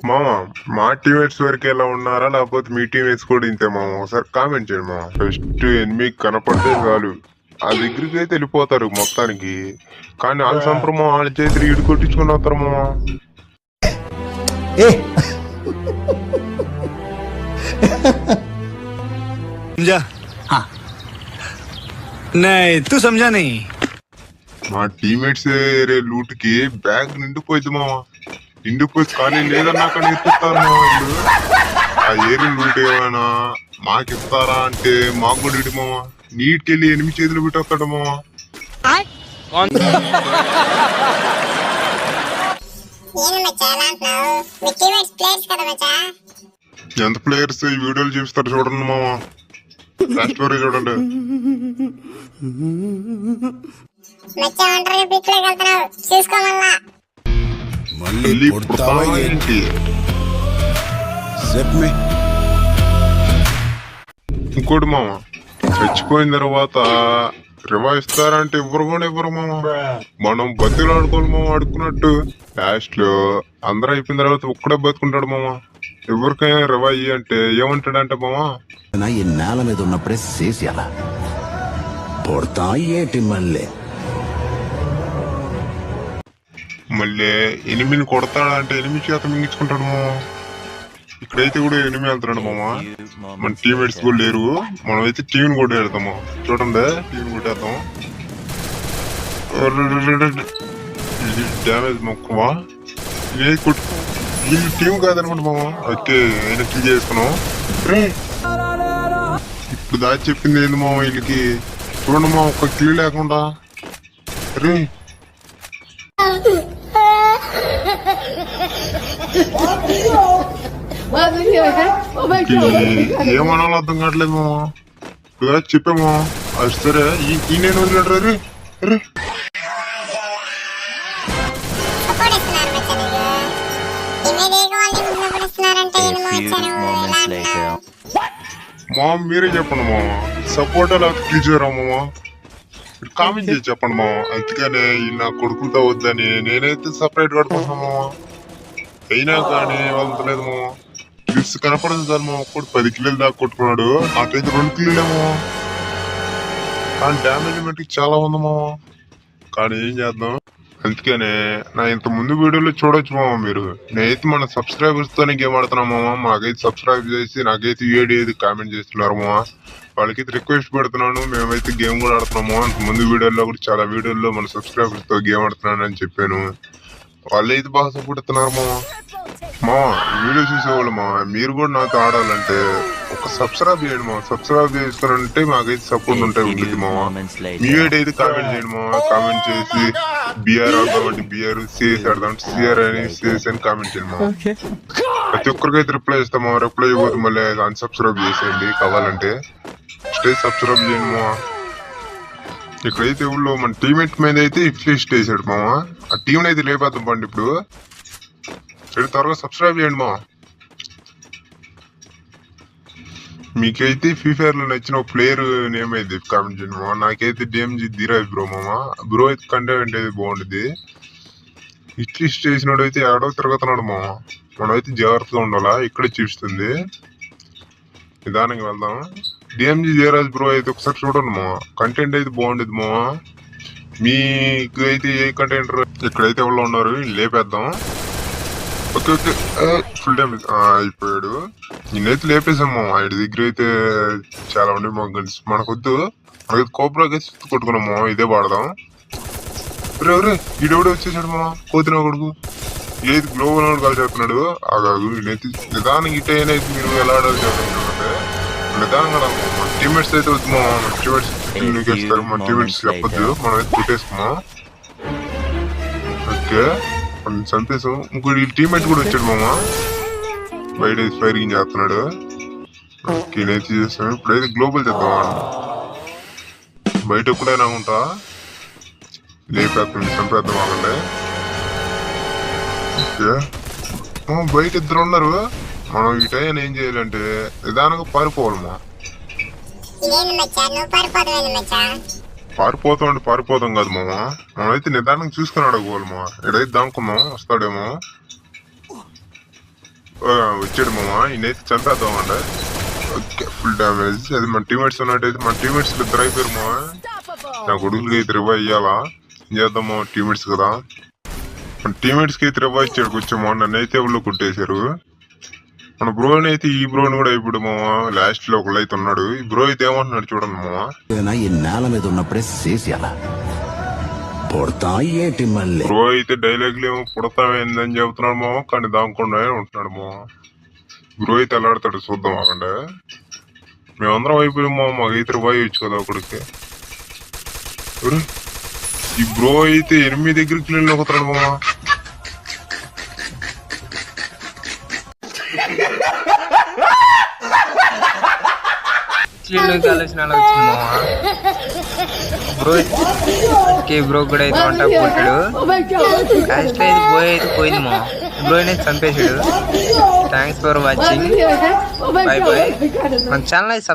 మామ మా టీమేట్స్ వరకు ఎలా ఉన్నారా లేకపోతే మీ టీమేట్స్ కూడా ఇంతే మామ ఒకసారి కామెంట్ చేయండి మామ. ఫస్ట్ ఎనిమిది కనపడితే చాలు ఆ దగ్గరికి అయితే వెళ్ళిపోతారు మొత్తానికి. కానీ వాళ్ళ సంప్రమం వాళ్ళ చేతులు ఇటు కొట్టించుకుని వస్తారు మామ. नहीं तू समझा नहीं. మా టీమేట్స్ లూట్ కి బ్యాగ్ నిండిపోయింది మామ. నిండిపోయి కానీ లేదన్నా కానీ ఎత్తుతారు మా వాళ్ళు. ఆ ఏరియా లూట్ ఏమైనా మాకు ఇస్తారా అంటే మాకు కూడా ఇటు మామ. నీటికెళ్ళి 8 చేతులు పెట్టేస్తాడు మామ. ఎంత ప్లేయర్స్ ఈ వీడియోలు చూపిస్తారు చూడండి మామ. లాస్ట్ వరకు చూడండి. మళ్ళీ ఏంటి ఇంకోటి మామ, చచ్చిపోయిన తర్వాత రివైవ్ ఇస్తారంటే ఇవ్వరు కూడా ఇవ్వరు మామ. మనం బతులు ఆడుకోవాలి మామ ఆడుకున్నట్టు. లాస్ట్ లో అందరూ అయిపోయిన తర్వాత ఒక్కడే బతుకుంటాడు మామ. ఎవరికైనా రివైవ్ అంటే ఏమంటాడంటే మామ, ఈ నేల మీద ఉన్నప్పుడే చేసేయాలా పొడతా ఏంటి మళ్ళీ ఎనిమిదిని కొడతాడా అంటే 8 చేత మింగించుకుంటాడు మామ. ఇక్కడైతే కూడా 8 వెళ్తున్నాడు మామ. మన టీమేట్స్ కూడా లేరు. మనమైతే టీంని కూడా వెళ్తాము. చూడండి టీం కొట్టేద్దాం. డ్యామేజ్ మొక్కవా వీళ్ళు టీం కాదనుకుంటా మామ. ఓకే అయినా కిల్ చేసుకున్నాం. ఇప్పుడు దాచి చెప్పింది ఏంది మామ వీళ్ళకి. చూడండి మా ఒక్క కిల్ లేకుండా. రే ఏమనాలో అర్థం కావట్లేదు మామ. ఇప్పుడు చెప్పామా అది సరే. ఈ నేను వదిలేడు రే రే. మా మీరే చెప్పండి మామ. సపోర్ట్ అలా క్లిక్ చేయరా మామ. కామెంట్ చేసి చెప్పండి మామ. అందుకనే నా కొడుకులతో వద్దని నేనైతే సపరేట్ కడుకుంటున్నా మామ. అయినా కానీ వెళ్తలేదు మామ. కిల్స్ కనపడదు సార్ మా. ఒక్కడు 10 కిలోలు దాకా కొట్టుకున్నాడు. నాకైతే 2 కిలోలేమో. కానీ డ్యామేజ్ మట్టికి చాలా ఉంది మామ. కానీ ఏం చేద్దాం. అందుకనే నా ఇంత ముందు వీడియోలో చూడొచ్చు మామ మీరు. నేనైతే మన సబ్స్క్రైబర్స్ తోనే గేమ్ ఆడుతున్నా మామ. మాకైతే సబ్స్క్రైబ్ చేసి నాకైతే ఏది కామెంట్ చేస్తున్నారు మామ. వాళ్ళకైతే రిక్వెస్ట్ పెడుతున్నాను. మేమైతే గేమ్ కూడా ఆడుతున్నాము. అంత ముందు వీడియోలో కూడా చాలా వీడియోల్లో మన సబ్స్క్రైబర్స్ తో గేమ్ ఆడుతున్నాను అని చెప్పాను. వాళ్ళు అయితే బాగా సపోర్ట్ ఇస్తున్నారు మా వీడియో చూసేవాళ్ళు మా. మీరు కూడా నాతో ఆడాలంటే ఒక సబ్స్క్రైబ్ చేయండి మా. సబ్స్క్రైబ్ చేస్తారంటే మాకైతే సపోర్ట్ ఉంటాయి ఉంటుంది మామ. మీ అయితే కామెంట్ చేయండి మా. కామెంట్ చేసి బిఆర్ ఆడదామంటే బిఆర్, సిఎస్ ఆడదామంటే సిఆర్ అని సిఎస్ అని కామెంట్ చేయండి మా. ప్రతి ఒక్కరికైతే రిప్లై ఇస్తామా. రిప్లై ఇవ్వదు మళ్ళీ అన్సబ్స్క్రైబ్ చేసేయండి కావాలంటే. స్టే సబ్స్క్రైబ్ చేయండి మా. ఇక్కడైతే ఊళ్ళో మన టీమేట్ మీద అయితే ఇఫ్లిస్ట్ వేసాడు మామ. ఆ టీం అయితే లేపేద్దాం పండి. ఇప్పుడు త్వరగా సబ్స్క్రైబ్ చేయండి మా. మీకైతే ఫ్రీ ఫైర్ లో నచ్చిన ప్లేయర్ నేమ్ అయితే కామెంట్ చేయండి మా. నాకైతే డిఎంజీ ధీరాజ్ బ్రో మామ. బ్రో అయితే కంటెంట్ అయితే బాగుంటుంది. ఇఫ్లిస్ట్ వేసినాడు అయితే ఆడో తిరుగుతున్నాడు మామ. మనం అయితే జాగ్రత్తగా ఉండాలా. ఇక్కడే చూపిస్తుంది. నిదానంగా వెళ్దాం. డిఎంజీ ధీరాజ్ బ్రో అయితే ఒకసారి చూడండి మా. కంటెంట్ అయితే బాగుండేది మా. మీకు అయితే ఏ కంటెంట్ ఇక్కడైతే ఎవరు ఉన్నారు లేపేద్దాం. ఓకే ఓకే ఫుల్ డ్యామేజ్ అయిపోయాడు. నేనైతే లేపేసాం మా. ఐడి దగ్గర అయితే చాలా ఉండే మా గన్స్. మనకొద్దు. మనకి కోబ్రా గన్స్ కొట్టుకున్నాం మా. ఇదే వాడదాం. రే ఈడెవడే వచ్చేసాడు మా. కోతిన కొడుకు ఏది గ్లోబల్ కాల్ చేస్తున్నాడు. ఆగాదు. నేనైతే నిదానం ఇటే అయితే మీరు ఎలా ఆడాలి చేస్తానంటే నిదానంగా మన టీమేట్స్ అయితే వద్దు మా. మన టీమేట్స్ వేస్తారు. మన టీమేట్స్ చెప్పొద్దు. మనం అయితే పెట్టేసుకున్నాం. ఓకే చంపేసాం. ఇంకోటి టీమేట్ కూడా వచ్చాడు మామ. బయట ఫైరింగ్ చేస్తున్నాడు. ఓకే నేనైతే చేస్తాను. ఇప్పుడైతే గ్లోబల్ చేద్దాం. బయట ఎప్పుడైనా ఉంటా లేపేస్తుంది. చంపేద్దాం ఆగండి. ఓకే బయట 2 ఉన్నారు. మనం ఈ టైం ఏం చేయాలంటే నిదానంగా పారిపోవాలమ్మా. పారిపోతాం కాదు మామ. మనమైతే నిదానం చూసుకుని అడగవాలి మామ. ఇడైతే దానుకుందాం వస్తాడేమో. వచ్చాడు మామ. ఈయనైతే చంపేద్దాం అండి. Okay, full damage. అది మన టీమేట్స్ ఉన్నట్టయితే మన టీమేట్స్ ఇద్దరు అయిపోయారు మామ. నా కొడుకులకి అయితే రివైవ్ ఇయ్యాలా? ఏం చేద్దాం మామ, టీమేట్స్ కదా. మన టీమేట్స్ కి అయితే రివైవ్ ఇచ్చాడు కొంచెం. నన్ను అయితే ఊళ్ళో కొట్టేశారు. మన బ్రోని అయితే ఈ బ్రోని కూడా ఇప్పుడు మామ లాస్ట్ లో ఒకళ్ళు అయితే ఉన్నాడు. ఈ బ్రో అయితే ఏమంటున్నాడు చూడండి మామ. ఈ నేల మీద ఉన్నప్పుడే చేసేయాల. పుడతా ఏటి మళ్ళీ. బ్రో అయితే డైలాగ్లు ఏమో పుడతామేందని చెబుతున్నాడు మామ, కానీ దాక్కుండా ఉంటున్నాడు మామ. బ్రో అయితే వెళ్ళాడతాడు, చూద్దాం అక్కడ. మేమందరం అయిపోయాం మామ. మాకు అయితే రివైవ్ ఇచ్చు కదా ఒకడికి. ఈ బ్రో అయితే 8 దగ్గరికి వెళ్ళి ఒకతాడు మామ. ఆలోచన అలా వచ్చింది మామ. బ్రో కూడా అయితే వంట కొట్టాడు. లాస్ట్ లో అయితే బోయ్ అయితే పోయింది మామ. బ్రో అయితే చంపేశాడు. Thanks for watching. By by. మన ఛానల్ అయితే సబ్స్క్రైబ్